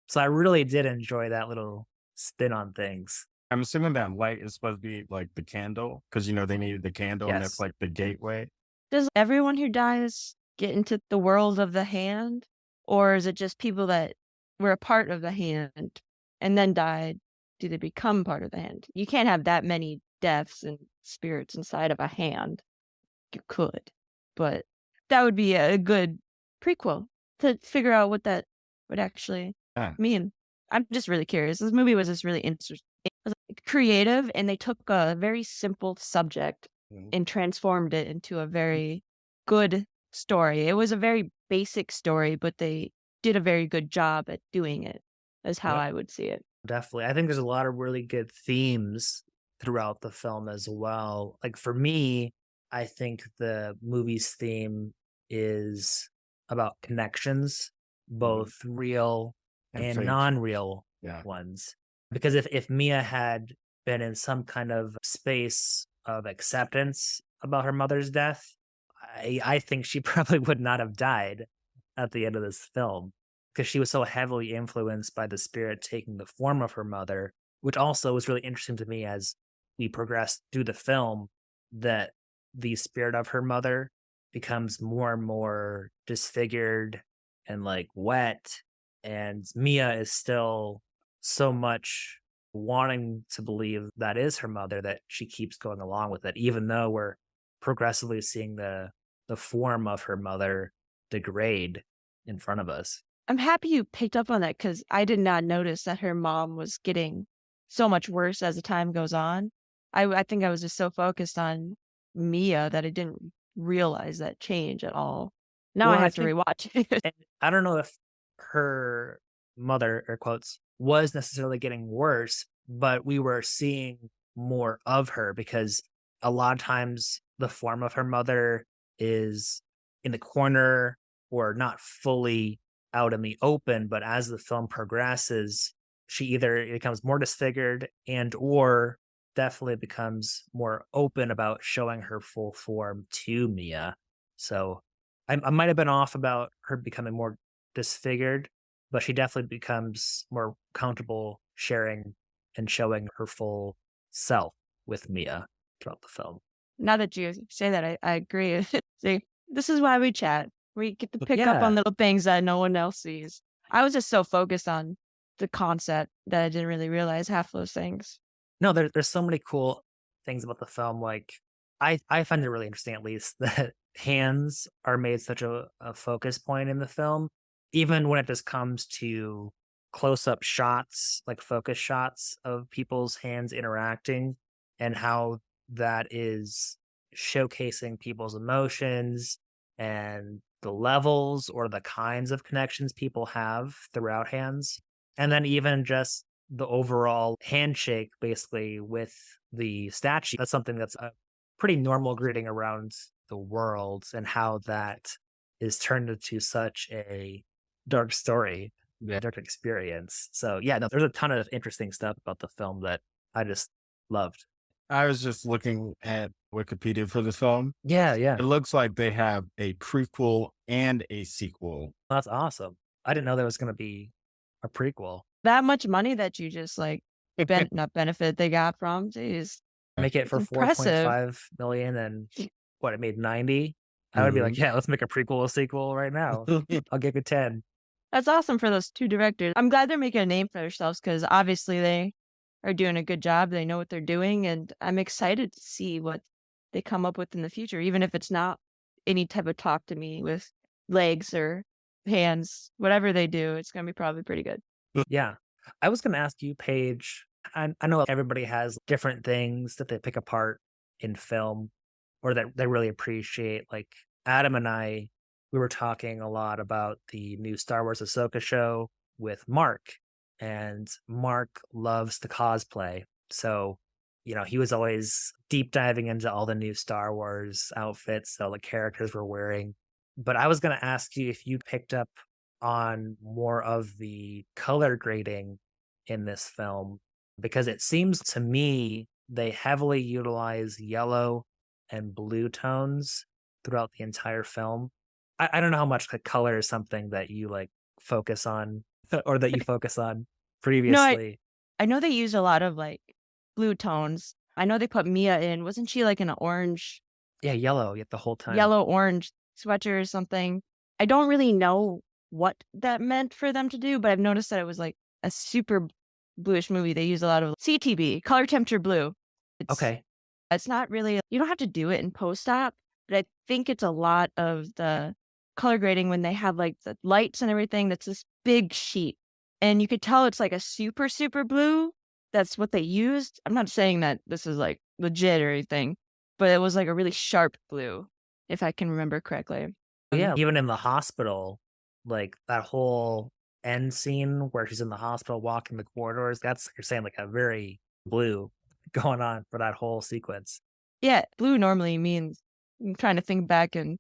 So I really did enjoy that little spin on things. I'm assuming that light is supposed to be like the candle because they needed the candle and that's Yes. like the gateway. Does everyone who dies get into the world of the hand? Or is it just people that were a part of the hand and then died? Do they become part of the hand? You can't have that many deaths and spirits inside of a hand. You could, but that would be a good prequel to figure out what that would actually Yeah. mean. I'm just really curious. This movie was just really interesting. It was creative, and they took a very simple subject Mhm. and transformed it into a very good story. It was a very basic story, but they did a very good job at doing it, is how Yep. I would see it. Definitely. I think there's a lot of really good themes throughout the film as well. Like for me, I think the movie's theme is about connections, both real and fake. non-real Yeah. ones. Because if Mia had been in some kind of space of acceptance about her mother's death, I think she probably would not have died at the end of this film, because she was so heavily influenced by the spirit taking the form of her mother, which also was really interesting to me as we progressed through the film, that the spirit of her mother becomes more and more disfigured and like wet. And Mia is still so much wanting to believe that is her mother that she keeps going along with it, even though we're progressively seeing the form of her mother degrade in front of us. I'm happy you picked up on that because I did not notice that her mom was getting so much worse as the time goes on. I think I was just so focused on Mia that I didn't realize that change at all. Now Well, I I have to think rewatch it. and I don't know if her mother, air quotes, was necessarily getting worse, but we were seeing more of her, because a lot of times the form of her mother is in the corner or not fully out in the open, but as the film progresses, she either becomes more disfigured and or definitely becomes more open about showing her full form to Mia. So I might have been off about her becoming more disfigured, but she definitely becomes more comfortable sharing and showing her full self with Mia throughout the film. Now that you say that, I agree. See, this is why we chat. We get to pick up Yeah. on little things that no one else sees. I was just so focused on the concept that I didn't really realize half those things. No, there's so many cool things about the film. Like I find it really interesting, at least, that hands are made such a focus point in the film, even when it just comes to close up shots, like focus shots of people's hands interacting, and how that is showcasing people's emotions and the levels or the kinds of connections people have throughout hands. And then even just the overall handshake, basically, with the statue. That's something that's a pretty normal greeting around the world, and how that is turned into such a dark story, Yeah. dark experience. So yeah, no, there's a ton of interesting stuff about the film that I just loved. I was just looking at Wikipedia for the film. Yeah, yeah. It looks like they have a prequel and a sequel. That's awesome. I didn't know there was going to be a prequel. That much money that you just like not benefit they got from, jeez. Make it for Impressive. 4.5 million, and what, it made 90. I would be like, Mhm. yeah, let's make a prequel, a sequel right now. I'll give you 10. That's awesome for those two directors. I'm glad they're making a name for themselves because obviously they are doing a good job. They know what they're doing, and I'm excited to see what they come up with in the future, even if it's not any type of talk to me with legs or hands, whatever they do, it's gonna be probably pretty good. Yeah. I was going to ask you, Paige. I know everybody has different things that they pick apart in film or that they really appreciate. Like Adam and I, we were talking a lot about the new Star Wars Ahsoka show with Mark, and Mark loves the cosplay. So, he was always deep diving into all the new Star Wars outfits that all the characters were wearing. But I was going to ask you if you picked up on more of the color grading in this film, because it seems to me they heavily utilize yellow and blue tones throughout the entire film. I don't know how much color is something that you like focus on or that you focus on previously. I know they use a lot of like blue tones. I know they put Mia in. Wasn't she like in an orange, Yeah, yellow the whole time. yellow orange sweater or something? I don't really know what that meant for them to do, but I've noticed that it was like a super bluish movie. They use a lot of CTB, color temperature blue. Okay. It's not really, you don't have to do it in post-op, but I think it's a lot of the color grading when they have like the lights and everything. That's this big sheet. And you could tell it's like a super, super blue. That's what they used. I'm not saying that this is like legit or anything, but it was like a really sharp blue, if I can remember correctly. Yeah, even in the hospital, like that whole end scene where she's in the hospital walking the corridors, that's, you're saying, like a very blue going on for that whole sequence. Yeah, blue normally means, I'm trying to think back in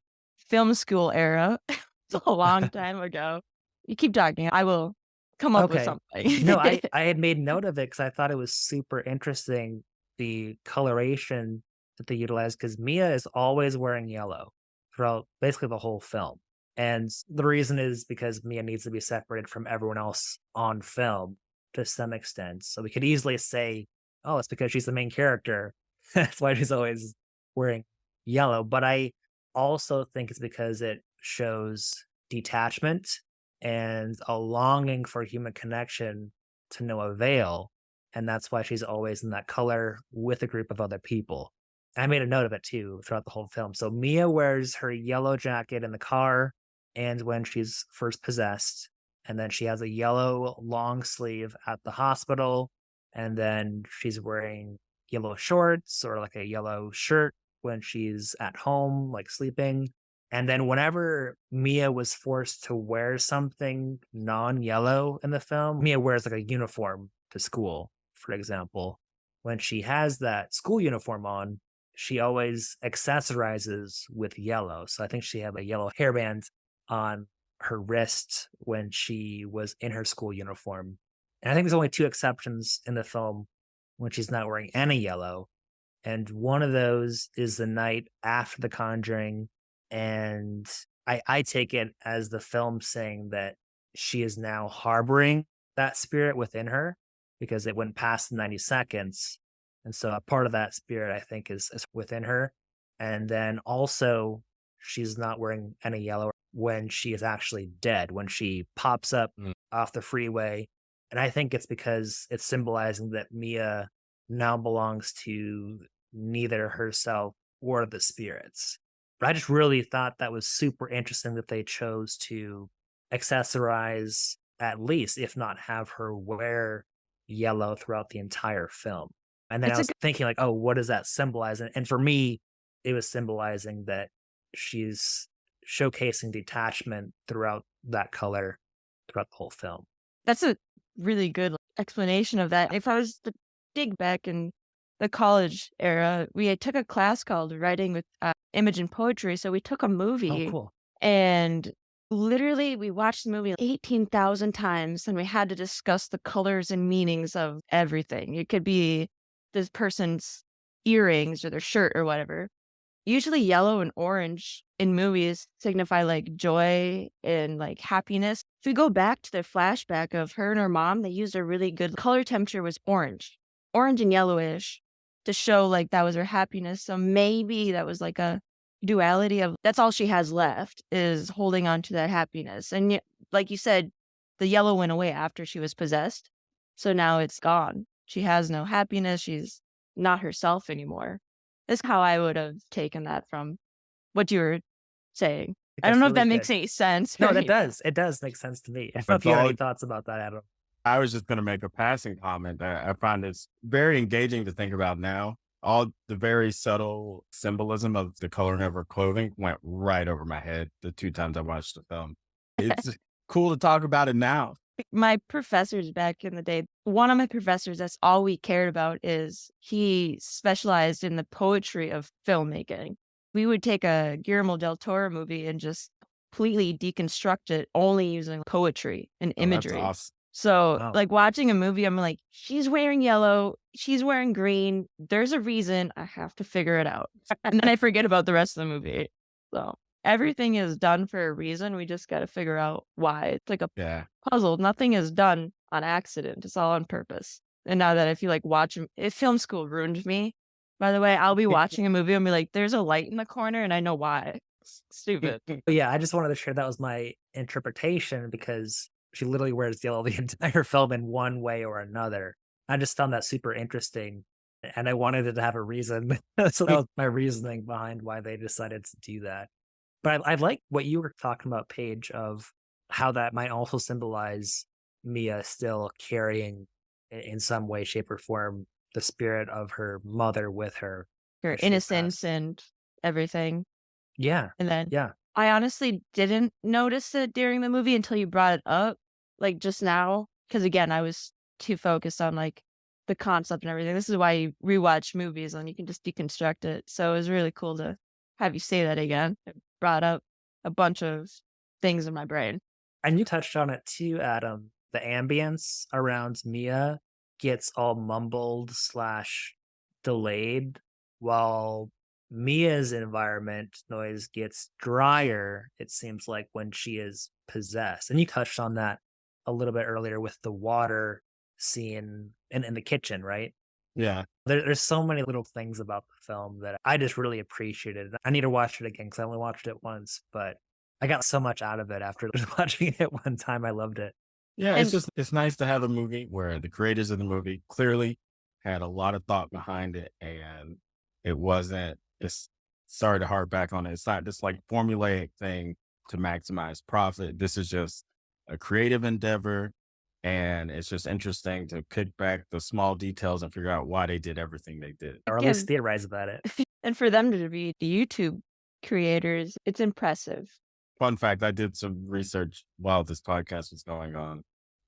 film school era. It's a long time ago. You keep talking. I will come up with Okay. something. No, I had made note of it because I thought it was super interesting, the coloration that they utilized, because Mia is always wearing yellow throughout basically the whole film. And the reason is because Mia needs to be separated from everyone else on film to some extent. So we could easily say, oh, it's because she's the main character. That's why she's always wearing yellow. But I also think it's because it shows detachment and a longing for human connection to no avail. And that's why she's always in that color with a group of other people. I made a note of it too throughout the whole film. So Mia wears her yellow jacket in the car and when she's first possessed. And then she has a yellow long sleeve at the hospital. And then she's wearing yellow shorts or like a yellow shirt when she's at home, like sleeping. And then whenever Mia was forced to wear something non-yellow in the film, Mia wears like a uniform to school, for example. When she has that school uniform on, she always accessorizes with yellow. So I think she had a yellow hairband on her wrist when she was in her school uniform. And I think there's only 2 exceptions in the film when she's not wearing any yellow. And one of those is the night after The Conjuring. And I take it as the film saying that she is now harboring that spirit within her because it went past the 90 seconds. And so a part of that spirit, I think, is within her. And then also, she's not wearing any yellow when she is actually dead, when she pops up off the freeway. And I think it's because it's symbolizing that Mia now belongs to neither herself or the spirits. But I just really thought that was super interesting that they chose to accessorize, at least, if not have her wear yellow throughout the entire film. And then I was thinking, like, oh, what does that symbolize? And for me, it was symbolizing that she's showcasing detachment throughout that color throughout the whole film. That's a really good explanation of that. If I was to dig back in the college era, we had took a class called Writing with Image and Poetry. So we took a movie Oh, cool. and literally we watched the movie 18,000 times and we had to discuss the colors and meanings of everything. It could be this person's earrings or their shirt or whatever. Usually yellow and orange in movies signify like joy and like happiness. If we go back to the flashback of her and her mom, they used a really good color temperature was orange and yellowish to show like that was her happiness. So maybe that was like a duality of that's all she has left is holding on to that happiness. And like you said, the yellow went away after she was possessed. So now it's gone. She has no happiness. She's not herself anymore. That's how I would have taken that from what you were saying. I don't know if that makes any sense. No, that does. It does make sense to me. I don't know if you have any thoughts about that, Adam. I was just going to make a passing comment that I find it's very engaging to think about now. All the very subtle symbolism of the coloring of her clothing went right over my head the 2 times I watched the film. It's cool to talk about it now. My professors back in the day, one of my professors, that's all we cared about is he specialized in the poetry of filmmaking. We would take a Guillermo del Toro movie and just completely deconstruct it only using poetry and imagery. That's awesome. So like watching a movie, I'm like, she's wearing yellow, she's wearing green. There's a reason. I have to figure it out. And then I forget about the rest of the movie. So everything is done for a reason. We just got to figure out why. It's like a puzzle. Nothing is done on accident. It's all on purpose. And now that I feel like watching, film school ruined me. By the way, I'll be watching a movie and be like, there's a light in the corner and I know why. It's stupid. But yeah, I just wanted to share that was my interpretation because she literally wears yellow the entire film in one way or another. I just found that super interesting and I wanted it to have a reason. So that was my reasoning behind why they decided to do that. But I like what you were talking about, Paige, of how that might also symbolize Mia still carrying in some way, shape, or form the spirit of her mother with her. Her innocence and everything. Yeah. And then yeah. I honestly didn't notice it during the movie until you brought it up, like just now. Because again, I was too focused on like the concept and everything. This is why you rewatch movies and you can just deconstruct it. So it was really cool to have you say that again. It brought up a bunch of things in my brain. And you touched on it too, Adam. The ambience around Mia gets all mumbled / delayed while Mia's environment noise gets drier, it seems like, when she is possessed. And you touched on that a little bit earlier with the water scene in the kitchen, right? Yeah. There's so many little things about the film that I just really appreciated. I need to watch it again because I only watched it once, but I got so much out of it after just watching it one time. I loved it. Yeah, it's nice to have a movie where the creators of the movie clearly had a lot of thought behind it, and it wasn't just, sorry to harp back on it, it's not just like formulaic thing to maximize profit. This is just a creative endeavor, and it's just interesting to pick back the small details and figure out why they did everything they did. Or at least theorize about it. And for them to be the YouTube creators, it's impressive. Fun fact, I did some research while this podcast was going on.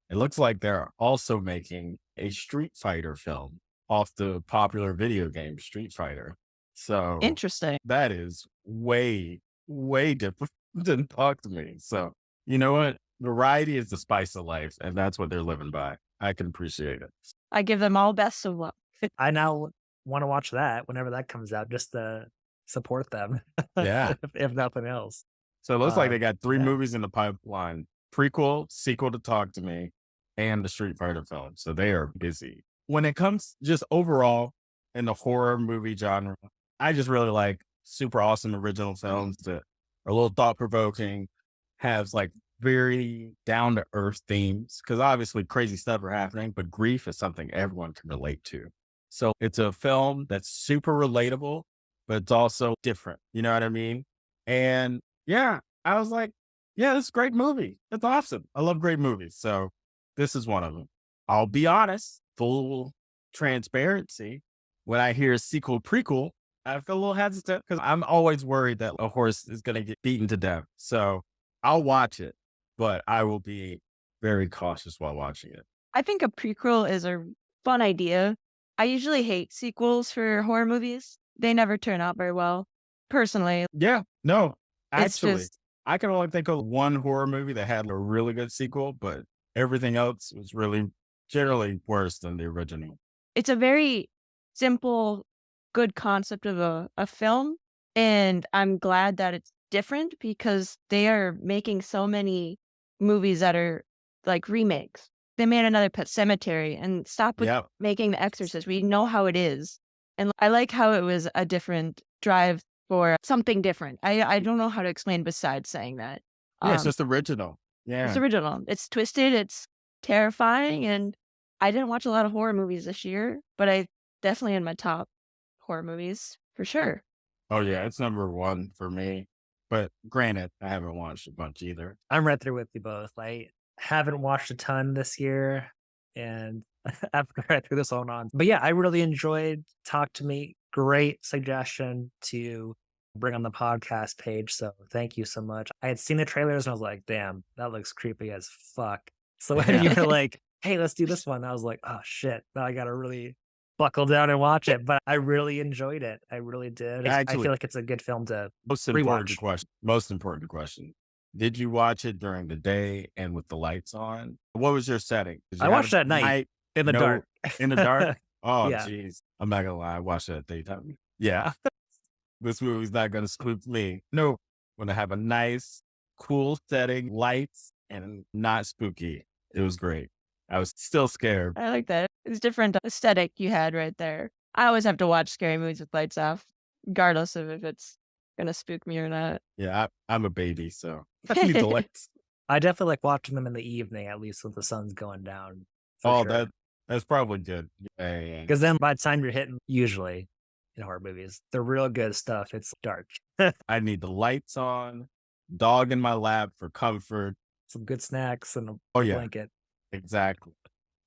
It looks like they're also making a Street Fighter film off the popular video game Street Fighter. So interesting. That is way, way different didn't talk to me. So you know what? Variety is the spice of life, and that's what they're living by. I can appreciate it. I give them all best of luck. I now want to watch that whenever that comes out, just to support them. Yeah. if nothing else. So it looks like Uh, they got 3 yeah. movies in the pipeline: prequel, sequel to Talk to Me, and the Street Fighter film. So they are busy. When it comes just overall in the horror movie genre, I just really like super awesome original films that are a little thought provoking, has like very down to earth themes. Cause obviously crazy stuff are happening, but grief is something everyone can relate to. So it's a film that's super relatable, but it's also different. You know what I mean? And yeah, I was like, yeah, this is a great movie. It's awesome. I love great movies. So this is one of them. I'll be honest, full transparency. When I hear sequel, prequel, I feel a little hesitant because I'm always worried that a horse is going to get beaten to death. So I'll watch it, but I will be very cautious while watching it. I think a prequel is a fun idea. I usually hate sequels for horror movies. They never turn out very well. Personally, Yeah, no, it's actually, just I can only think of one horror movie that had a really good sequel, but everything else was really generally worse than the original. it's a very simple, good concept of a film. And I'm glad that it's different because they are making so many movies that are like remakes. They made another Pet Cemetery and stop with Yeah, making The Exorcist. We know how it is. And I like how it was a different drive for something different. I don't know how to explain besides saying that. yeah, it's Um, just original. Yeah, it's original. It's twisted. It's terrifying. And I didn't watch a lot of horror movies this year, but I definitely in my top horror movies for sure. oh yeah, it's number 1 for me. But granted, I haven't watched a bunch either. I'm right there with you both. I haven't watched a ton this year, and I've read through this on. But yeah, I really enjoyed Talk to Me. Great suggestion to bring on the podcast page. So thank you so much. I had seen the trailers and I was like, damn, that looks creepy as fuck. So when Yeah. you were like, hey, let's do this one, I was like, oh shit, now I gotta really buckle down and watch it. But I really enjoyed it. I really did. I Actually, feel like it's a good film to most important rewatch. question. Most important question. Did you watch it during the day and with the lights on? What was your setting? Did you I have watched it at night in the no- dark. in the dark? Oh, Yeah. jeez. I'm not gonna lie. I watched it at daytime. Yeah. This movie's not gonna spook me. No. When I have a nice, cool setting, lights, and not spooky. It was great. I was still scared. I like that. It's different aesthetic you had right there. I always have to watch scary movies with lights off, regardless of if it's gonna spook me or not. Yeah, I'm a baby, so I need the lights. I definitely like watching them in the evening, at least when the sun's going down. Oh, that's probably good. Yeah. Because then by the time you're hitting, usually in horror movies, the real good stuff, it's dark. I need the lights on, dog in my lap for comfort. Some good snacks and a Oh, yeah. blanket. Exactly.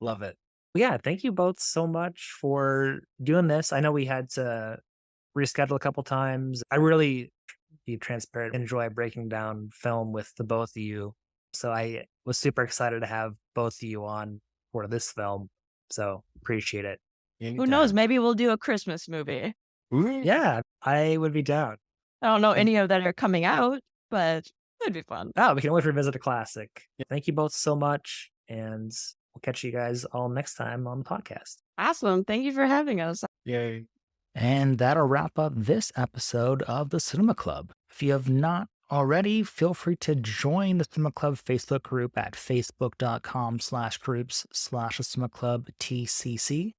Love it. Yeah, thank you both so much for doing this. I know we had to reschedule a couple times. I really, be transparent, enjoy breaking down film with the both of you. So I was super excited to have both of you on for this film. So appreciate it. Who knows? Maybe we'll do a Christmas movie. Anytime. Yeah, I would be down. I don't know any of that are coming out, but it'd be fun. Oh, we can always revisit a classic. Thank you both so much. And we'll catch you guys all next time on the podcast. Awesome. Thank you for having us. Yay. And that'll wrap up this episode of the Cinema Club. If you have not already, feel free to join the Cinema Club Facebook group at facebook.com/groups/cinema-club-TCC.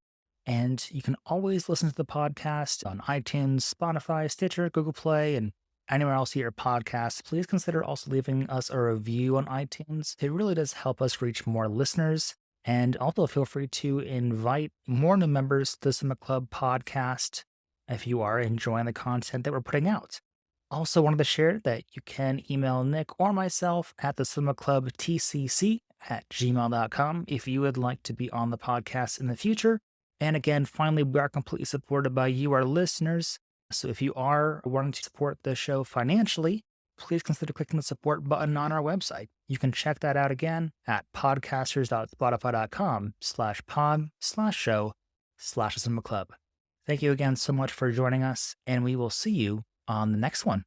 And you can always listen to the podcast on iTunes, Spotify, Stitcher, Google Play, and anywhere else you hear podcasts. Please consider also leaving us a review on iTunes. It really does help us reach more listeners. And also feel free to invite more new members to the Cinema Club podcast if you are enjoying the content that we're putting out. Also wanted to share that you can email Nick or myself at the cinemaclubtcc@gmail.com if you would like to be on the podcast in the future. And again, finally, we are completely supported by you, our listeners. So if you are wanting to support the show financially, please consider clicking the support button on our website. You can check that out again at podcasters.spotify.com/pod/show/cinema club. Thank you again so much for joining us, and we will see you on the next one.